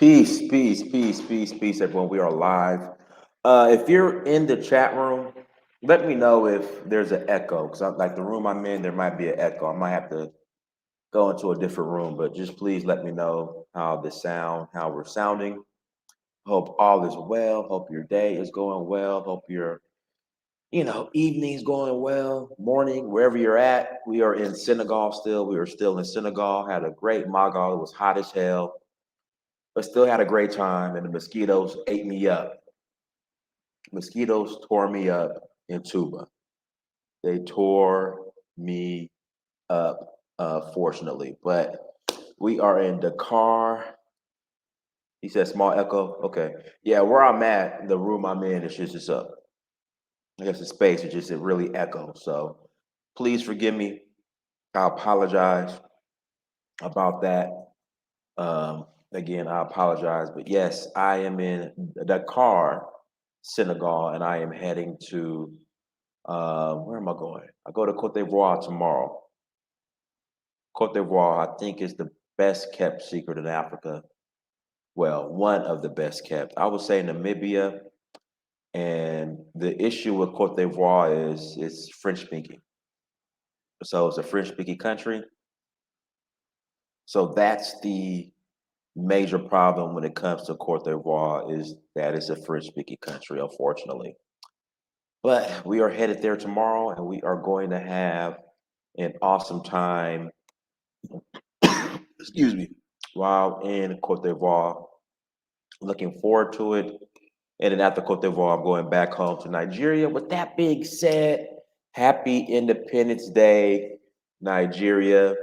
Peace, peace, peace, peace, peace, everyone. We are live. If you're in the chat room, let me know if there's an echo. Because like the room I'm in, there might be an echo. I might have to go into a different room, but just please let me know how we're sounding. Hope all is well. Hope your day is going well. Hope your, evening's going well, morning, wherever you're at. We are in Senegal still. We are still in Senegal. Had a great Magal. It was hot as hell, but still had a great time. And the mosquitoes ate me up. Mosquitoes tore me up in Tuba. They tore me up, fortunately. But we are in Dakar. He said small echo. Okay. Yeah, where I'm at, the room I'm in, it's just up. I guess the space, it really echoes. So please forgive me. I apologize about that. Again, I apologize. But yes, I am in Dakar, Senegal, and I am heading to where am I going? I go to Cote d'Ivoire tomorrow. Cote d'Ivoire, I think, is the best kept secret in Africa. Well, one of the best kept. I would say Namibia. And the issue with Cote d'Ivoire is it's French speaking. So it's a French speaking country. So that's the major problem when it comes to Cote d'Ivoire is that it's a French speaking country, unfortunately. But we are headed there tomorrow and we are going to have an awesome time excuse me, while in Cote d'Ivoire. Looking forward to it. And then after Cote d'Ivoire, I'm going back home to Nigeria. With that being said, happy Independence Day, Nigeria.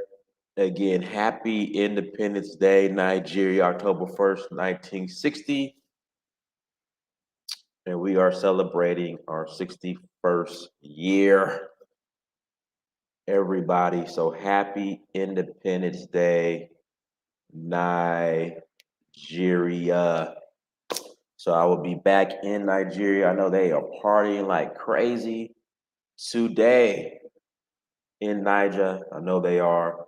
Again, happy Independence Day, Nigeria, October 1st, 1960. And we are celebrating our 61st year, everybody. So happy Independence Day, Nigeria. So I will be back in Nigeria. I know they are partying like crazy today in Niger. I know they are.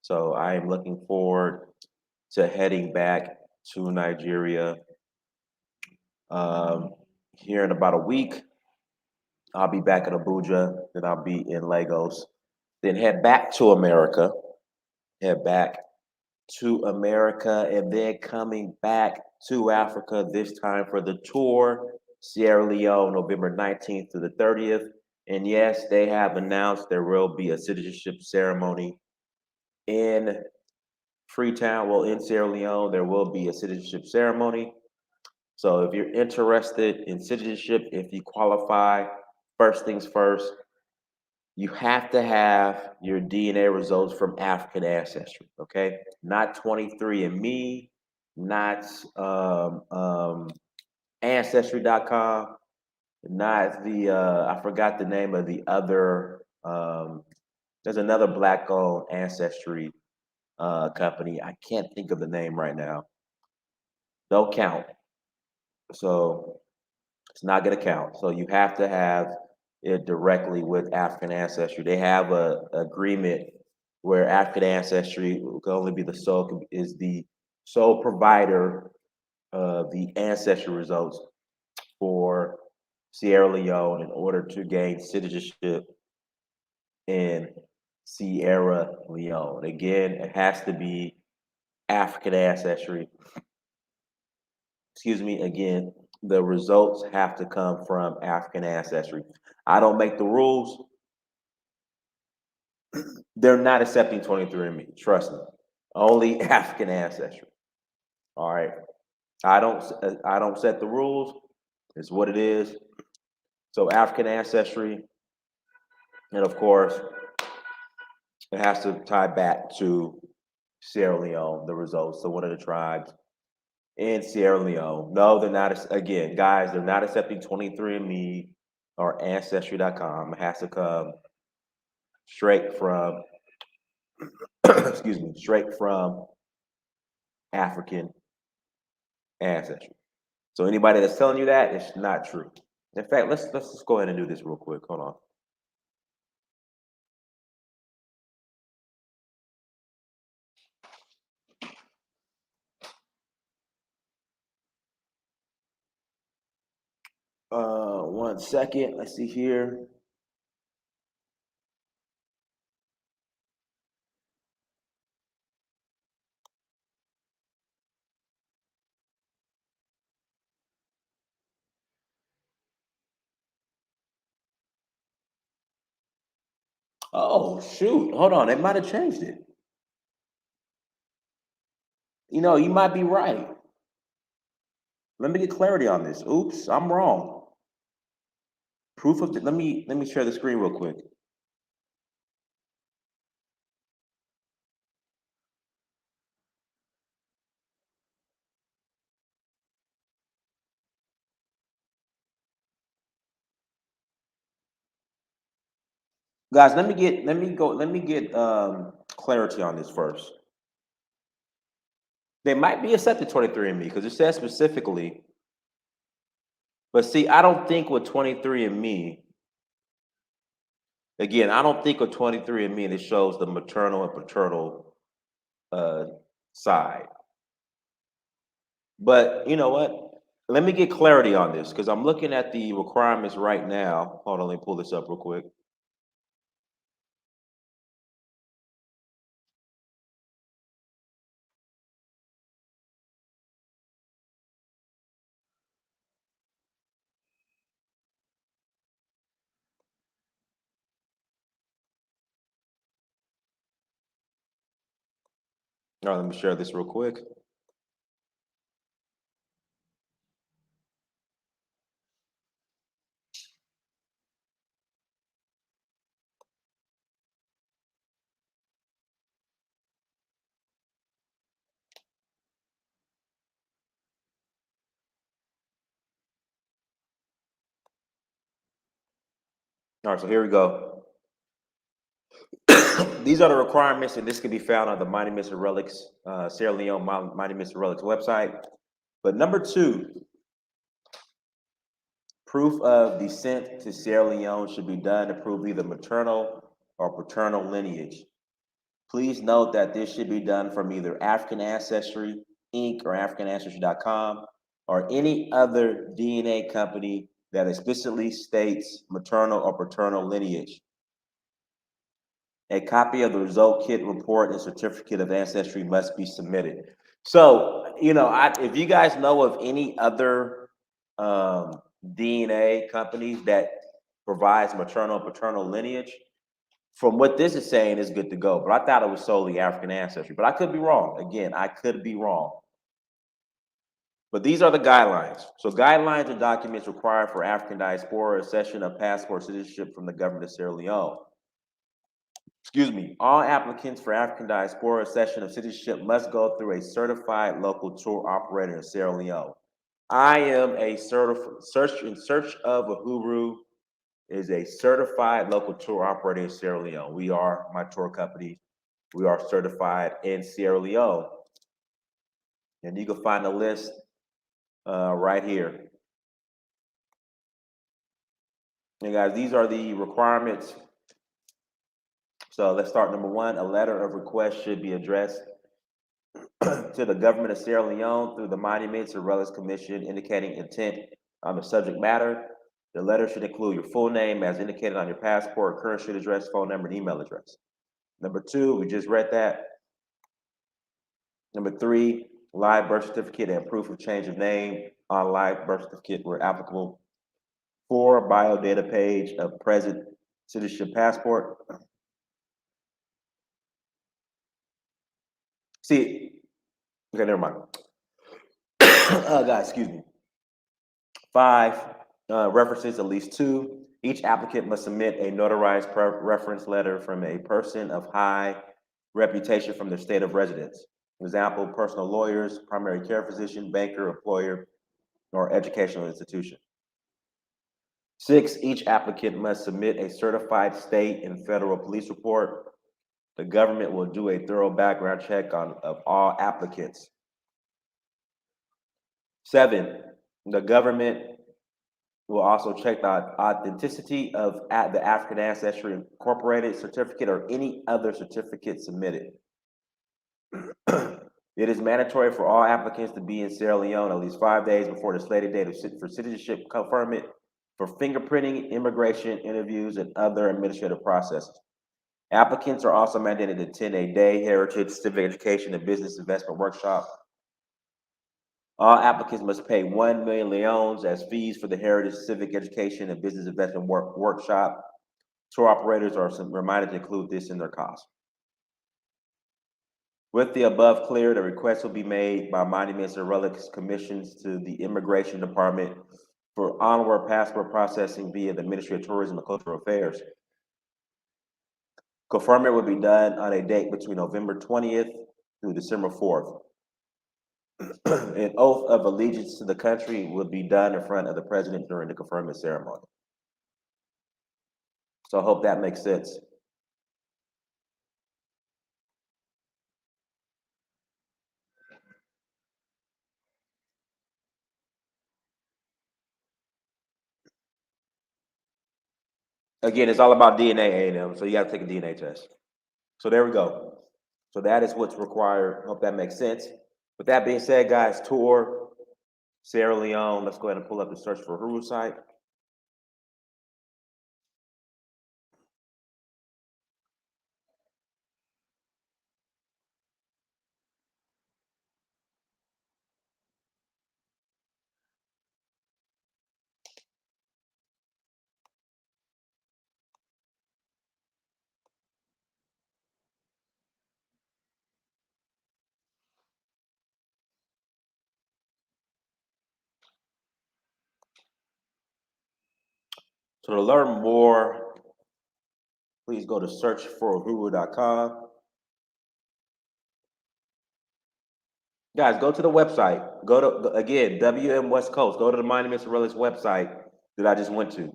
So I am looking forward to heading back to Nigeria. Um, Here in about a week, I'll be back in Abuja. Then I'll be in Lagos. Then head back to America. Head back to America and then coming back to Africa, this time for the tour, Sierra Leone, November 19th to the 30th. And yes, they have announced there will be a citizenship ceremony in Freetown. Well, in Sierra Leone, there will be a citizenship ceremony. So if you're interested in citizenship, if you qualify, first things first, you have to have your DNA results from African ancestry, okay? Not 23andMe, not Ancestry.com, not I forgot the name of the other, there's another black owned ancestry company. I can't think of the name right now. Don't count. So it's not going to count. So you have to have it directly with African ancestry. They have a agreement where African ancestry can only be the sole provider of the ancestry results for Sierra Leone in order to gain citizenship in Sierra Leone. Again, it has to be African ancestry. Excuse me, again, the results have to come from African ancestry. I don't make the rules. They're not accepting 23andMe. Trust me. Only African ancestry. All right. I don't set the rules. It's what it is. So African ancestry, and of course, it has to tie back to Sierra Leone, the results. So one of the tribes in Sierra Leone. No, they're not. Again, guys, they're not accepting 23andMe or Ancestry.com. It has to come straight from, excuse me, straight from African ancestry. So anybody that's telling you that, it's not true. In fact, let's just go ahead and do this real quick. Hold on. One second. Let's see here. Oh shoot! Hold on. They might have changed it. You might be right. Let me get clarity on this. Oops, I'm wrong. Proof of the, let me share the screen real quick. Guys, let me get clarity on this first. They might be accepted 23andMe because it says specifically, but see, I don't think with 23andMe, again, I don't think with 23andMe and it shows the maternal and paternal uh side. But you know what? Let me get clarity on this because I'm looking at the requirements right now. Hold on, let me pull this up real quick. All right, let me share this real quick. All right, so here we go. These are the requirements, and this can be found on the Mighty Mr. Relics, Sierra Leone Mighty Mr. Relics website. But number two, proof of descent to Sierra Leone should be done to prove either maternal or paternal lineage. Please note that this should be done from either African Ancestry Inc. or AfricanAncestry.com or any other DNA company that explicitly states maternal or paternal lineage. A copy of the result kit report and certificate of ancestry must be submitted. So, if you guys know of any other DNA companies that provides maternal and paternal lineage, from what this is saying, is good to go. But I thought it was solely African ancestry. But I could be wrong. Again, I could be wrong. But these are the guidelines. So guidelines and documents required for African diaspora accession of passport citizenship from the government of Sierra Leone. Excuse me, all applicants for African diaspora accession of citizenship must go through a certified local tour operator in Sierra Leone. I am a search in search of a Uhuru is a certified local tour operator in Sierra Leone. We are my tour company. We are certified in Sierra Leone, and you can find the list right here. And guys, these are the requirements. So let's start. Number one, a letter of request should be addressed to the government of Sierra Leone through the Monuments and Relics Commission indicating intent on the subject matter. The letter should include your full name as indicated on your passport, current street address, phone number, and email address. Number two, we just read that. Number three, live birth certificate and proof of change of name on live birth certificate where applicable. Four, bio data page of present citizenship passport. See, okay, never mind. Guys, excuse me. Five, references at least two. Each applicant must submit a notarized reference letter from a person of high reputation from their state of residence. For example, personal lawyers, primary care physician, banker, employer, or educational institution. Six, each applicant must submit a certified state and federal police report. The government will do a thorough background check of all applicants. Seven, the government will also check the authenticity of the African Ancestry Incorporated certificate or any other certificate submitted. It is mandatory for all applicants to be in Sierra Leone at least 5 days before the slated date for citizenship conferment for fingerprinting, immigration interviews, and other administrative processes. Applicants are also mandated to attend a day heritage, civic education, and business investment workshop. All applicants must pay 1 million leones as fees for the heritage, civic education, and business investment workshop. Tour operators are reminded to include this in their cost. With the above cleared, a request will be made by Monuments and Relics Commissions to the Immigration Department for onward passport processing via the Ministry of Tourism and Cultural Affairs. Conferment will be done on a date between November 20th through December 4th. An oath of allegiance to the country will be done in front of the president during the conferment ceremony. So I hope that makes sense. Again, it's all about DNA, A&M, so you got to take a DNA test. So there we go. So that is what's required. Hope that makes sense. With that being said, guys, tour Sierra Leone. Let's go ahead and pull up the search for Huru site. So to learn more, please go to searchforhuru.com. Guys, go to the website. Go to, again, WM West Coast. Go to the Monuments and Relics website that I just went to.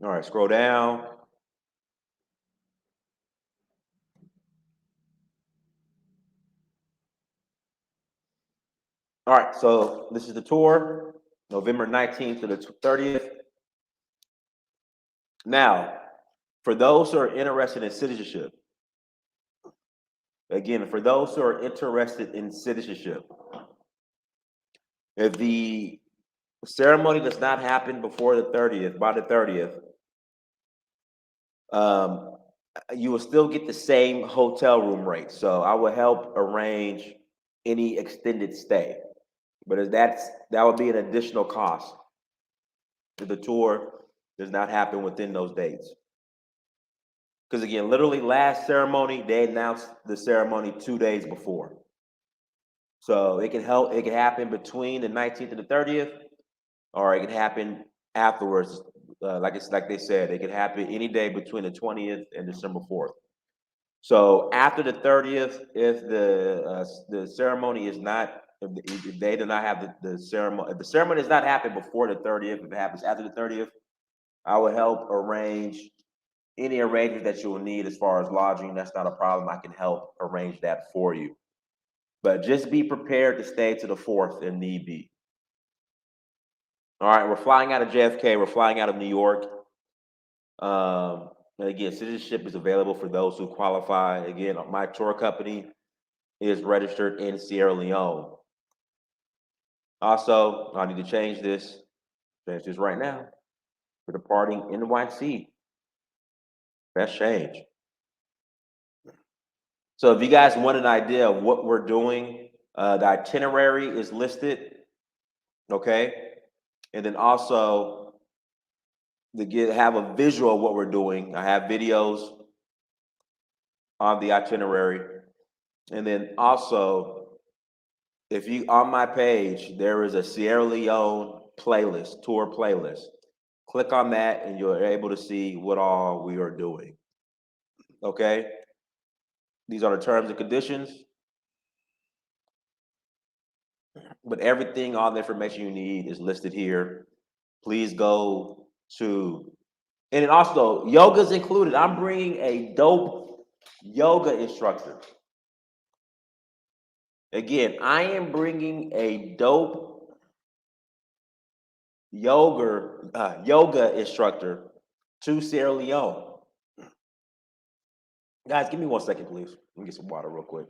All right, scroll down. All right, so this is the tour, November 19th to the 30th. Now, for those who are interested in citizenship, again, for those who are interested in citizenship, if the ceremony does not happen before the 30th, by the 30th, you will still get the same hotel room rate. So I will help arrange any extended stay, but that would be an additional cost if the tour does not happen within those dates. Because again, literally last ceremony, they announced the ceremony 2 days before. So it can happen between the 19th and the 30th, or it can happen afterwards. Like they said, it can happen any day between the 20th and December 4th. So after the 30th, if the ceremony is not, if they do not have the ceremony, if the ceremony does not happen before the 30th, if it happens after the 30th, I will help arrange any arrangement that you will need as far as lodging. That's not a problem. I can help arrange that for you. But just be prepared to stay to the 4th if need be. All right, we're flying out of JFK. We're flying out of New York. And again, citizenship is available for those who qualify. Again, my tour company is registered in Sierra Leone. Also, I need to change this right now. We're departing NYC. Best change. So if you guys want an idea of what we're doing, the itinerary is listed, okay? And then also to have a visual of what we're doing, I have videos on the itinerary. And then also, if you on my page, there is a Sierra Leone playlist, tour playlist. Click on that and you're able to see what all we are doing. Okay? These are the terms and conditions. But everything, all the information you need is listed here. Please go to, and then also yoga's included. I'm bringing a dope yoga instructor. Again, I am bringing a dope yoga instructor to Sierra Leone. Guys, give me 1 second, please. Let me get some water real quick.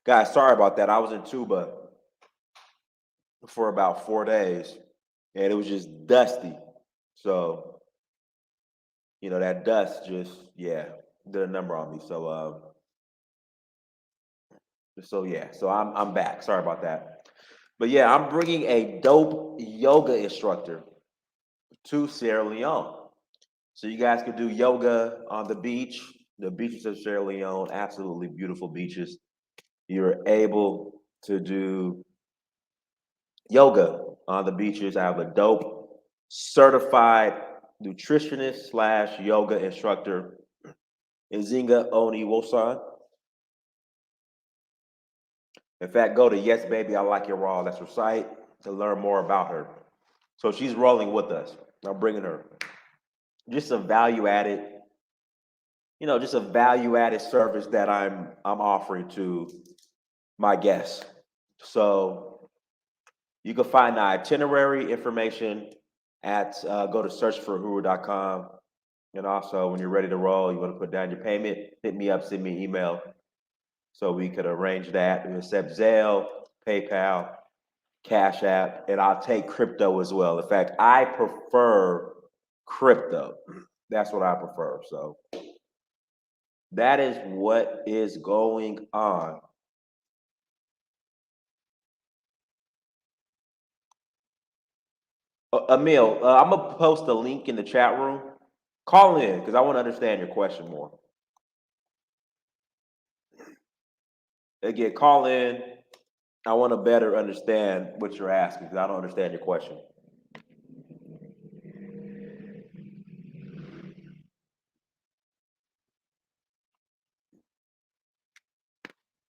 Guys, sorry about that. I was in Tuba for about 4 days, and it was just dusty. So that dust just did a number on me. So yeah, so I'm back. Sorry about that. But yeah, I'm bringing a dope yoga instructor to Sierra Leone. So you guys can do yoga on the beach. The beaches of Sierra Leone, absolutely beautiful beaches. You're able to do yoga on the beaches. I have a dope certified nutritionist slash yoga instructor, Nzinga Oniwosan. In fact, go to Yes Baby I Like Your Raw. That's her site to learn more about her. So she's rolling with us. I'm bringing her. Just a value added, just a value added service that I'm offering to my guests. So you can find the itinerary information at go to searchforhuru.com. And also, when you're ready to roll, you want to put down your payment, hit me up, send me an email so we could arrange that. We accept Zelle, PayPal, Cash App, and I'll take crypto as well. In fact, I prefer crypto. That's what I prefer. So that is what is going on. Emil, I'm gonna post a link in the chat room. Call in because I want to understand your question more. Again, call in. I want to better understand what you're asking because I don't understand your question.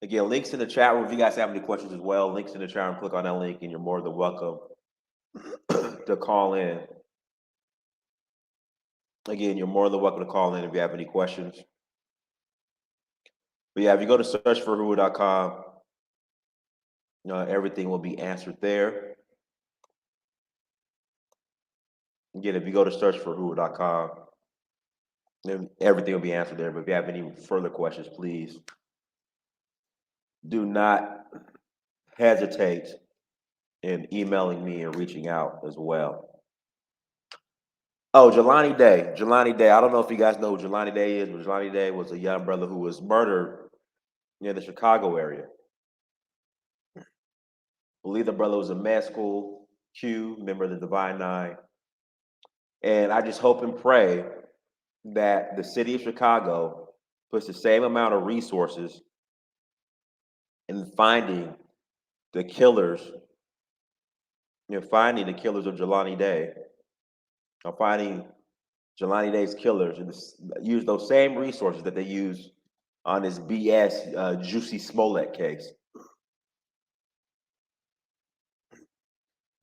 Again, links in the chat room. If you guys have any questions as well, links in the chat room. Click on that link, and you're more than welcome to call in. Again, you're more than welcome to call in if you have any questions. But yeah, if you go to searchforwho.com, everything will be answered there. Again, if you go to searchforwho.com, then everything will be answered there. But if you have any further questions, please do not hesitate in emailing me and reaching out as well. Oh, Jelani Day. Jelani Day. I don't know if you guys know who Jelani Day is, but Jelani Day was a young brother who was murdered near the Chicago area. I believe the brother was a med school Q, member of the Divine Nine. And I just hope and pray that the city of Chicago puts the same amount of resources in finding the killers, finding the killers of Jelani Day, or finding Jelani Day's killers, and use those same resources that they use on this BS Juicy Smollett case.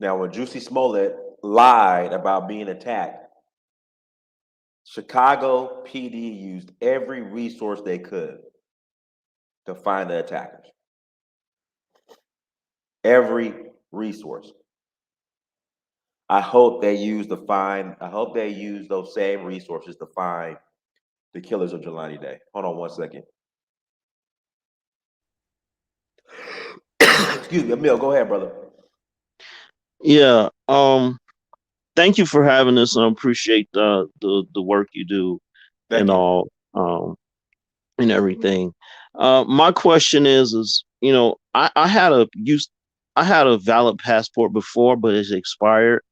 Now, when Juicy Smollett lied about being attacked, Chicago PD used every resource they could to find the attackers. Every resource. I hope they use those same resources to find the killers of Jelani Day. Hold on one second. Excuse me, Emil, go ahead, brother. Yeah. Thank you for having us. I appreciate the work you do Thank and you. all and everything. My question is I had a valid passport before, but it's expired,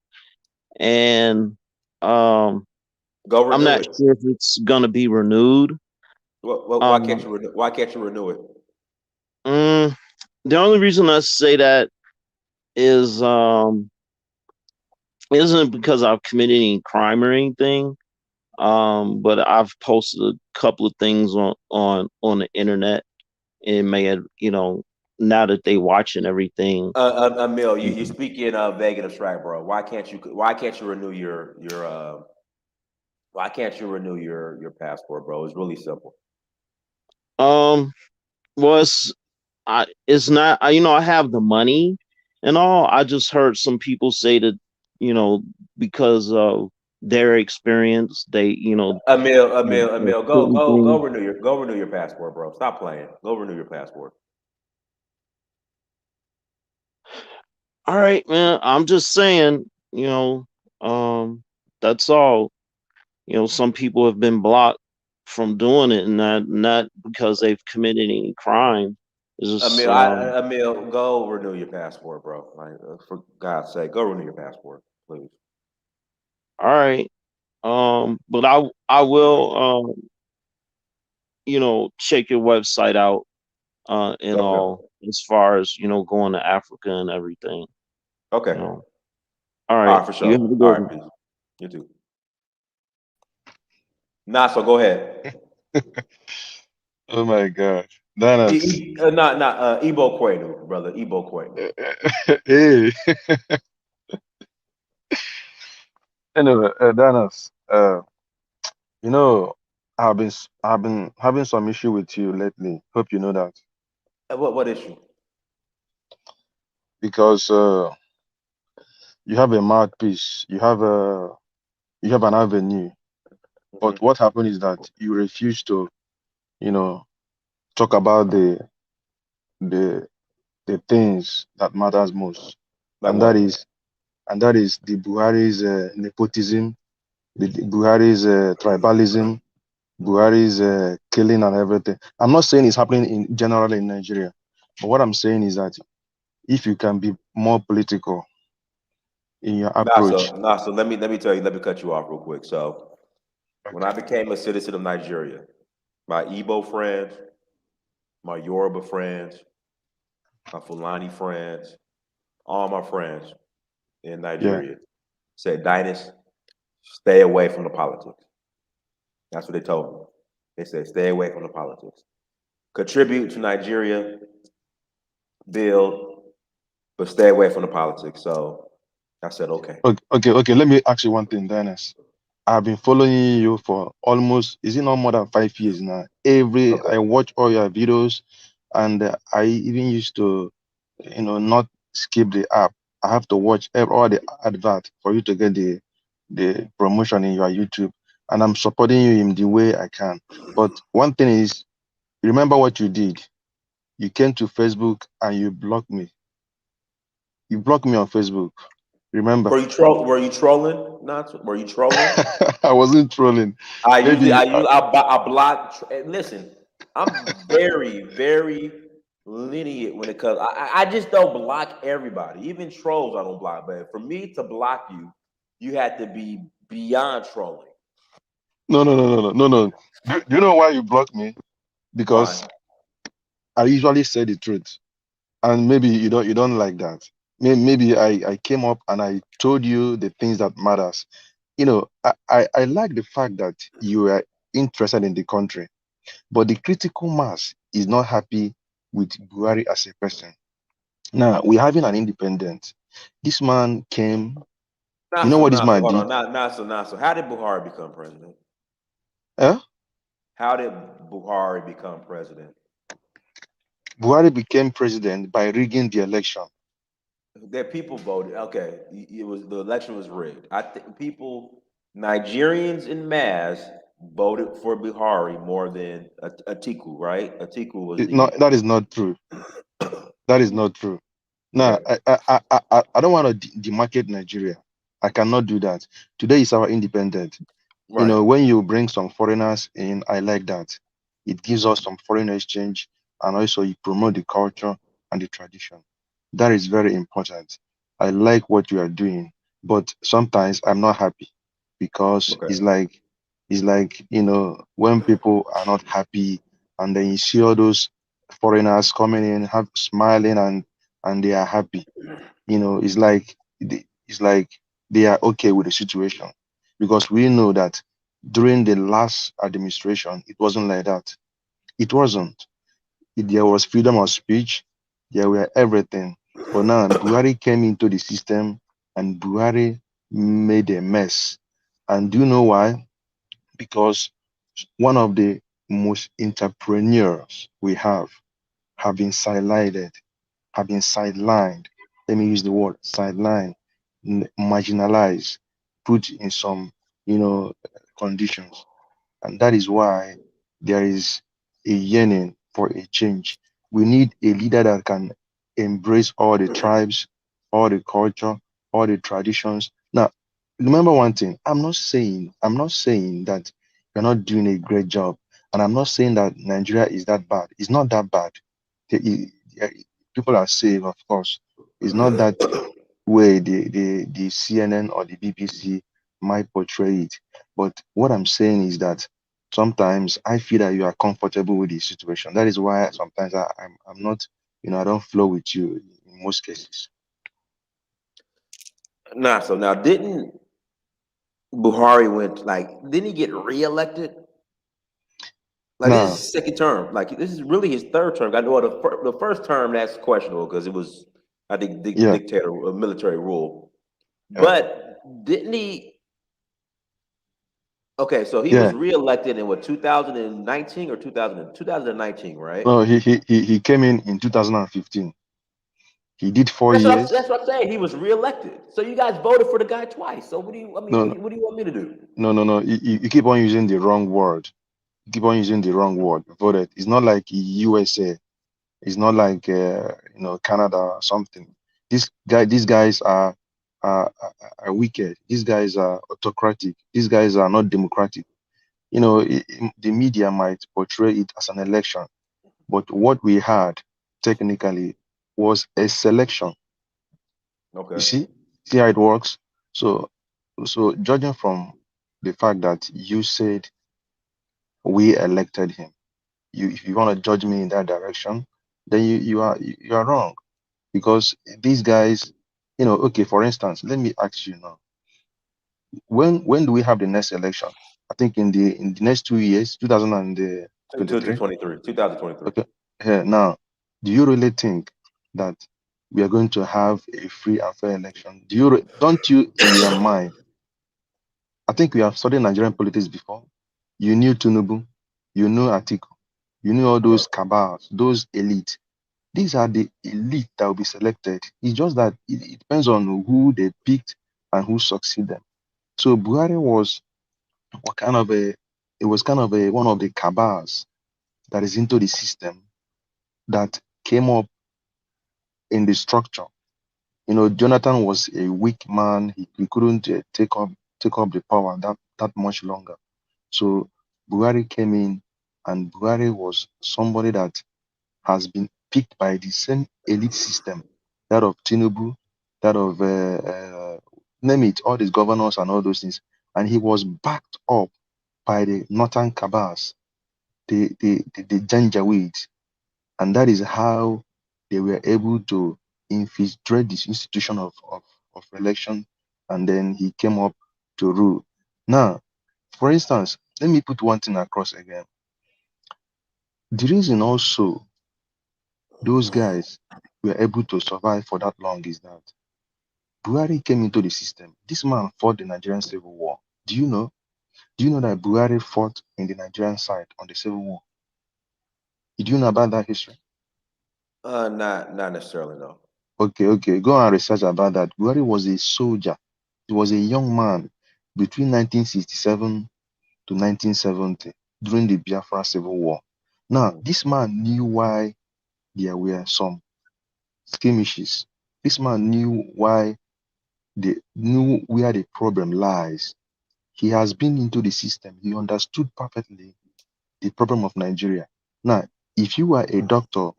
and um, Go I'm renew not it. sure if it's gonna be renewed. Why can't Um, you why can't you renew it? mm, the only reason I say that is isn't because I've committed any crime or anything. But I've posted a couple of things on the internet, and it may have, now that they watching everything. Emil, you speak in vague and abstract, bro. Why can't you renew your passport, bro? It's really simple. Um, was it's not. I have the money and all. I just heard some people say that, you know, because of their experience, they, Emil, there's go certain go go things. renew your go renew your passport, bro. Stop playing. Go renew your passport. All right, man. I'm just saying, um, that's all. Some people have been blocked from doing it, and not because they've committed any crime. It's just Emil, go renew your passport, bro. Like, for God's sake, go renew your passport, please. all right. But I will check your website out and Okay. all as far as going to Africa and everything. Okay. You know. All All right. right, for You sure. have a All good right, one. peace. You too. Nah, so go ahead. Oh my God. Danas. Not Ebo Quenu, brother. Ebo Quenu. Hey. Anyway, Danas. You know, I've been having some issue with you lately. Hope you know that What issue? because you have a mouthpiece, you have an avenue, Hmm. but what happened is that you refuse to, you know, talk about the the things that matters most, Like and that what? is the Buhari's nepotism, the Buhari's tribalism, Buhari's killing and everything. I'm not saying it's happening in generally in Nigeria, but what I'm saying is that if you can be more political in your approach, Let me tell you. Let me cut you off real quick. So when I okay, became a citizen of Nigeria, my Igbo friends, my Yoruba friends, my Fulani friends, all my friends in yeah, Nigeria said, Dynas, stay away from the politics. That's what they told me. They said, stay away from the politics. Contribute to Nigeria, build, but stay away from the politics. So I said, okay. okay. Let me ask you one thing, Dennis. I've been following you for almost, is it not more than 5 years now? I Okay. watch all your videos, and I even used to, not skip the app. I have to watch all the advert for you to get the promotion in your YouTube, and I'm supporting you in the way I can. But one thing is, remember what you did. You came to Facebook and you blocked me. You blocked me on Facebook. Remember? Were you trolling? Not were you trolling? I wasn't trolling. Maybe I block. Listen, I'm very lenient when it comes. I just don't block everybody, even trolls. I don't block, but for me to block you, you had to be beyond trolling. no. Do you know why you blocked me? Why? Because I usually say the truth, and maybe you don't like that. Maybe I came up and I told you the things that matters. I like the fact that you are interested in the country, but the critical mass is not happy with Buhari as a person. Now we're having an independent. This man came. You know what this Not so. man Hold on. did? Not so. How did Buhari become president? Eh? How did Buhari become president? Buhari became president by rigging the election. That people voted. Okay, it was the election was rigged. I think people, Nigerians in mass, voted for Buhari more than Atiku. Right? Atiku was No, the that is not true. That is not true. Now, okay. I don't want to demarcate Nigeria. I cannot do that. Today is our independent. Right. When you bring some foreigners in, I like that. It gives us some foreign exchange, and also you promote the culture and the tradition. That is very important. I like what you are doing, but sometimes I'm not happy because Okay. it's like when people are not happy, and then you see all those foreigners coming in, have smiling, and they are happy. It's like they are okay with the situation, because we know that during the last administration it wasn't like that. It wasn't. There was freedom of speech, there were everything. But now Buhari came into the system, and Buhari made a mess. And do you know why? Because one of the most entrepreneurs we have been sidelined, let me use the word sidelined, marginalized, put in some, conditions. And that is why there is a yearning for a change. We need a leader that can embrace all the tribes, all the culture, all the traditions. Now, remember one thing. I'm not saying that you're not doing a great job, and I'm not saying that Nigeria is that bad. It's not that bad. People are safe, of course. It's not that way the CNN or the BBC might portray it. But what I'm saying is that sometimes I feel that you are comfortable with the situation. That is why sometimes I'm not, I don't flow with you in most cases. Nah, so now didn't Buhari went like didn't he get reelected? Like this is Now, his second term. Like this is really his third term. I know the first term that's questionable because it was I think yeah, dictator military rule. yeah, But didn't he? Okay, so he was yeah. reelected in what 2019 or 2019, right? No, he came in 2015. He did four That's what I'm, years. that's what I'm saying. He was reelected. So you guys voted for the guy twice. So what do you? I mean, No, no, what do you want me to do? no. You keep on using the wrong word. You keep on using the wrong word. Voted. It's not like USA. It's not like Canada or something. These guys are wicked. These guys are autocratic. These guys are not democratic. The media might portray it as an election, but what we had technically was a selection. You Okay. see how it works. So, judging from the fact that you said we elected him, if you want to judge me in that direction, then you are wrong. Because these guys, okay, for instance, let me ask you now, when do we have the next election? I think in the next 2 years, 2023. 2023. Okay. Now, do you really think that we are going to have a free and fair election? Don't you in your mind? I think we have studied Nigerian politics before. You knew Tinubu, you knew Atiku, you knew all those Correct. cabals, those elites. These are the elite that will be selected. It's just that it depends on who they picked and who succeed them. So Buhari was kind of a it was kind of a one of the cabals that is into the system that came up in the structure. Jonathan was a weak man. He couldn't take up the power that much longer. So Buhari came in, and Buhari was somebody that has been picked by the same elite system, that of Tinubu, that of name it, all these governors and all those things. And he was backed up by the northern cabals, the Janjaweeds. And that is how they were able to infiltrate this institution of election. And then he came up to rule. Now, for instance, let me put one thing across again. The reason also those guys were able to survive for that long is that Buhari came into the system. This man fought the Nigerian Civil War. Do you know? Do you know that Buhari fought in the Nigerian side on the Civil War? Did you know about that history? Not necessarily no. Okay. Go and research about that. Buhari was a soldier. He was a young man between 1967 to 1970 during the Biafra Civil War. Now, Mm. this man knew why there were some skirmishes. This man knew where the problem lies. He has been into the system. He understood perfectly the problem of Nigeria. Now, if you are a doctor,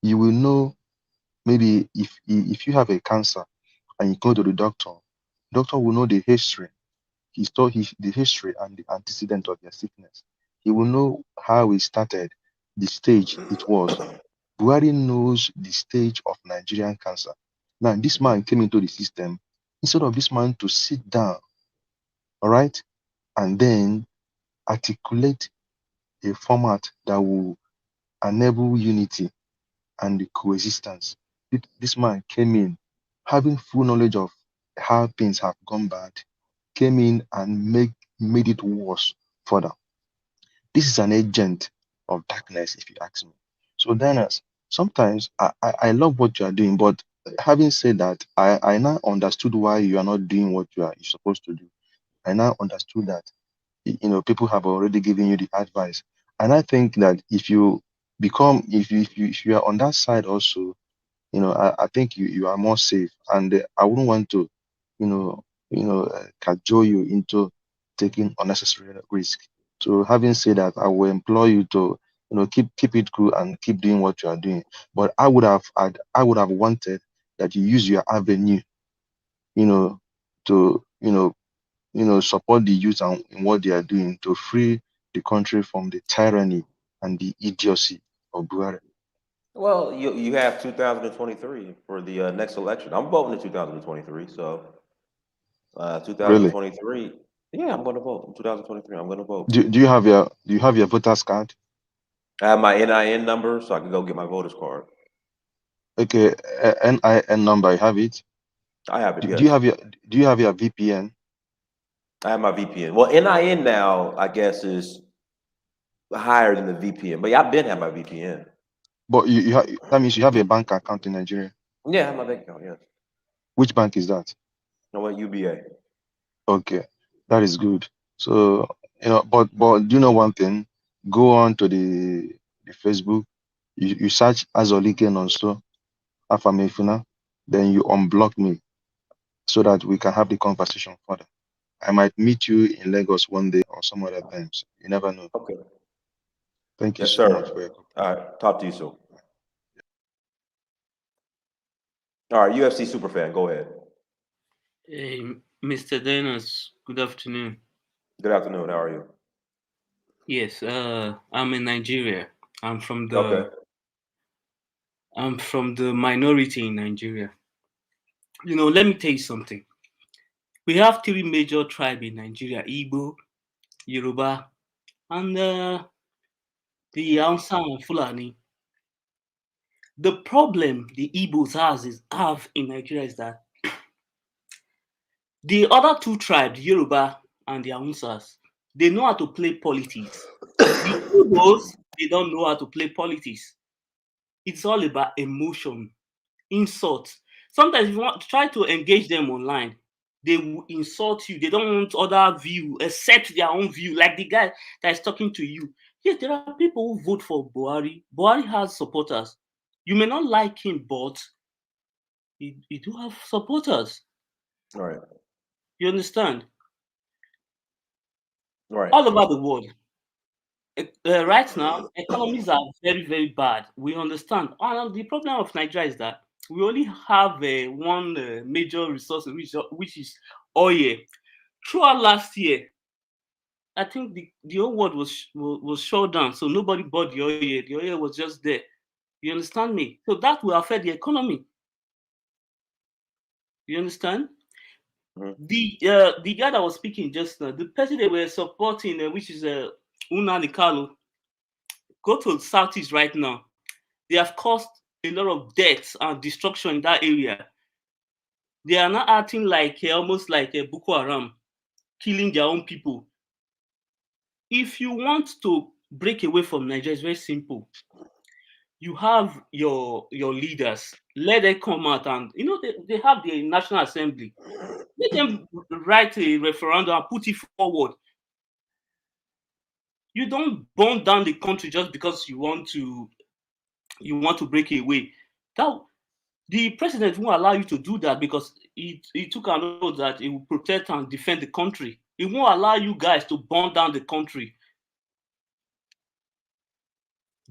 you will know maybe if you have a cancer and you go to the doctor will know the history. He told the history and the antecedent of your sickness. He will know how it started, the stage it was. Buhari knows the stage of Nigerian cancer. Now, this man came into the system. Instead of this man to sit down, all right, and then articulate a format that will enable unity and the coexistence. This man came in having full knowledge of how things have gone bad, came in and made it worse further. This is an agent of darkness, if you ask me. So, Dinas, sometimes I love what you are doing, but having said that, I now understood why you are not doing what you're supposed to do. I now understood that people have already given you the advice, and I think that if you are on that side also, I think you are more safe, and I wouldn't want to, you know, cajole you into taking unnecessary risk. So having said that, I will implore you to, keep it cool and keep doing what you are doing. But I would have wanted that you use your avenue, you know, to, support the youth and in what they are doing to free the country from the tyranny and the idiocy of Buhari. Well, you have 2023 for the next election. I'm voting in 2023, so Really? 2023. Yeah, I'm going to vote in 2023. I'm going to vote. Do you have your voters card? I have my NIN number, so I can go get my voter's card. Okay, NIN number, you have it. I have it. Do you Yes, have your VPN? I have my VPN. Well, NIN now, I guess, is higher than the VPN, but yeah, I've been have my VPN. But that means you have a bank account in Nigeria. Yeah, I have my bank account. Yes. Which bank is that? You know what? UBA. Okay, that is good. So, but do you know one thing? Go on to the Facebook. You search Azolike Nonso Afamefuna, then you unblock me so that we can have the conversation further. I might meet you in Lagos one day or some other times. You never know. Okay. Thank you Yes, so much for sir. your All right. Talk to you soon. All right, UFC superfan, go ahead. Hey, Mr. Dennis, good afternoon. Good afternoon. How are you? Yes, I'm in Nigeria. I'm from Okay. the I'm from the minority in Nigeria. Let me tell you something. We have three major tribes in Nigeria: Igbo, Yoruba, and the Hausa and Fulani. The problem the Igbos have in Nigeria is that the other two tribes, Yoruba and the Hausas, they know how to play politics. The Igbos, they don't know how to play politics. It's all about emotion, insult. Sometimes if you want to try to engage them online, they will insult you. They don't want other view except their own view, like the guy that is talking to you. Yes, there are people who vote for Buhari. Buhari has supporters. You may not like him, but he do have supporters. All right. You understand? All right. All over the world. Right now, economies are very, very bad. We understand. And the problem of Nigeria is that we only have one major resource, which is oil. Throughout last year, I think the whole world was shut down, so nobody bought the oil. The oil was just there. You understand me? So that will affect the economy. You understand? Mhm. The guy that was speaking just now, the person they were supporting, which is Una Nikalo, go to Southeast right now. They have caused a lot of deaths and destruction in that area. They are now acting like almost like a Boko Haram, killing their own people. If you want to break away from Nigeria, it's very simple. You have your leaders. Let them come out and they have the National Assembly. Let them write a referendum and put it forward. You don't burn down the country just because you want to break away. That the president won't allow you to do that because he took an oath that he will protect and defend the country. He won't allow you guys to burn down the country.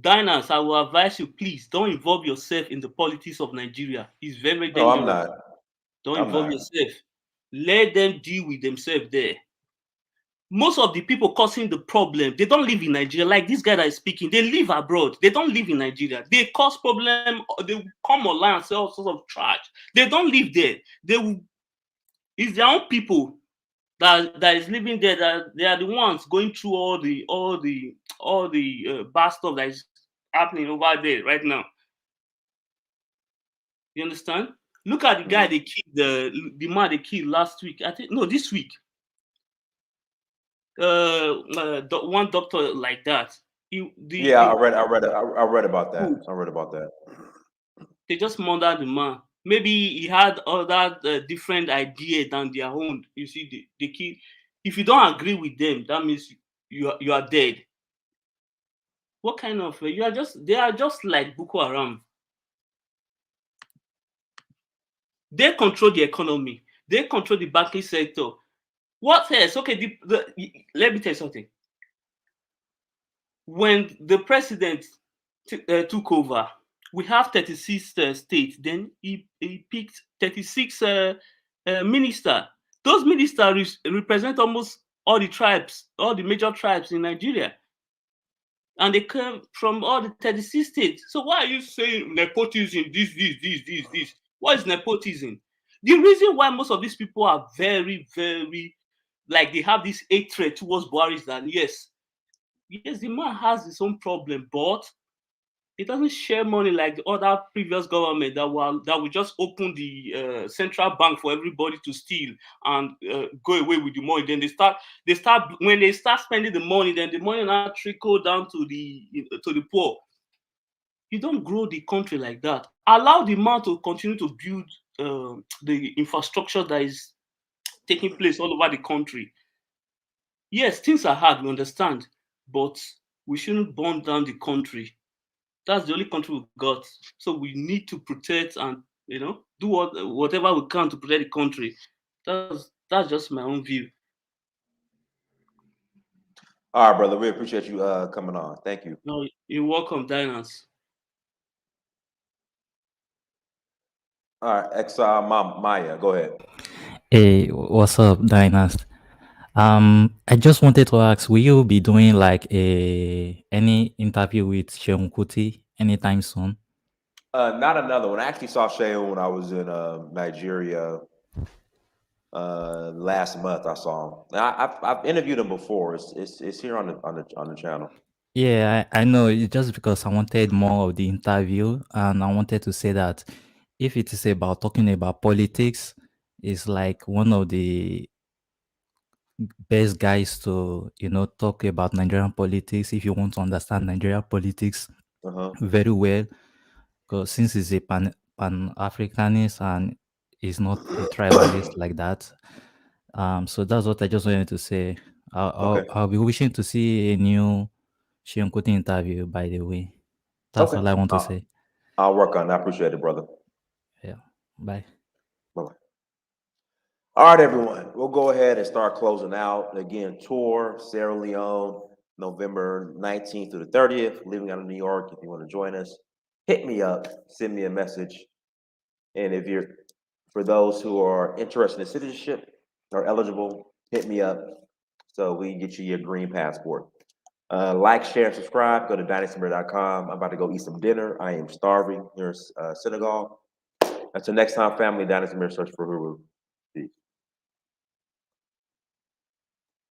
Diners, I will advise you, please don't involve yourself in the politics of Nigeria. It's very, very No, I'm dangerous. not. Don't I'm involve not. yourself. Let them deal with themselves there. Most of the people causing the problem, they don't live in Nigeria. Like this guy that is speaking, they live abroad. They don't live in Nigeria. They cause problem. They will come online and say all sorts of trash. They don't live there. They will. It's their own people that is living there. That they are the ones going through all the bad stuff that is happening over there right now. You understand? Look at the guy Mhm. they killed, the man they killed last week. I think no, this week. One doctor like that. Yeah, The I read about that. I read about that. they just murdered the man. Maybe he had other different idea than their own. You see, the kid. If you don't agree with them, that means you are dead. What kind of you are just? They are just like Boko Haram. They control the economy. They control the banking sector. What else? Okay, let me tell you something. When the president took over, we have 36 states. Then he picked 36 minister. Those ministers represent almost all the tribes, all the major tribes in Nigeria. And they come from all the 36 states. So why are you saying nepotism, this? What is nepotism? The reason why most of these people are very, very, like they have this hatred towards Buhari is that, yes, the man has his own problem, but he doesn't share money like the other previous government that will just open the central bank for everybody to steal and go away with the money. Then when they start spending the money, then the money now trickle down to the poor. You don't grow the country like that. Allow the man to continue to build the infrastructure that is taking place all over the country. Yes, things are hard, we understand, but we shouldn't burn down the country. That's the only country we've got. So we need to protect and do whatever we can to protect the country. That's just my own view. All right, brother. We appreciate you coming on. Thank you. No, you're welcome, Diners. All right, Maya, go ahead. Hey, what's up, Dynast? I just wanted to ask, will you be doing like any interview with Seun Kuti anytime soon? Not another one. I actually saw Shehu when I was in Nigeria last month. I saw him. I've interviewed him before. It's here on the channel. Yeah, I know. It's just because I wanted more of the interview, and I wanted to say that if it is about talking about politics, it's like one of the best guys to talk about Nigerian politics if you want to understand Nigerian politics very well. Because since he's a pan-Africanist and he's not a tribalist like that. So that's what I just wanted to say. I'll be wishing to see a new Seun Kuti interview, by the way. That's all I want to say. I'll work on it. I appreciate it, brother. Yeah. Bye. Bye-bye. All right, everyone. We'll go ahead and start closing out. Again, tour Sierra Leone, November 19th through the 30th, leaving out of New York. If you want to join us, hit me up, send me a message. And for those who are interested in citizenship or eligible, hit me up so we can get you your green passport. Like, share, and subscribe. Go to dynastymir.com. I'm about to go eat some dinner. I am starving. There's Senegal. Until next time, family, Dynasty Mir, search for Guru.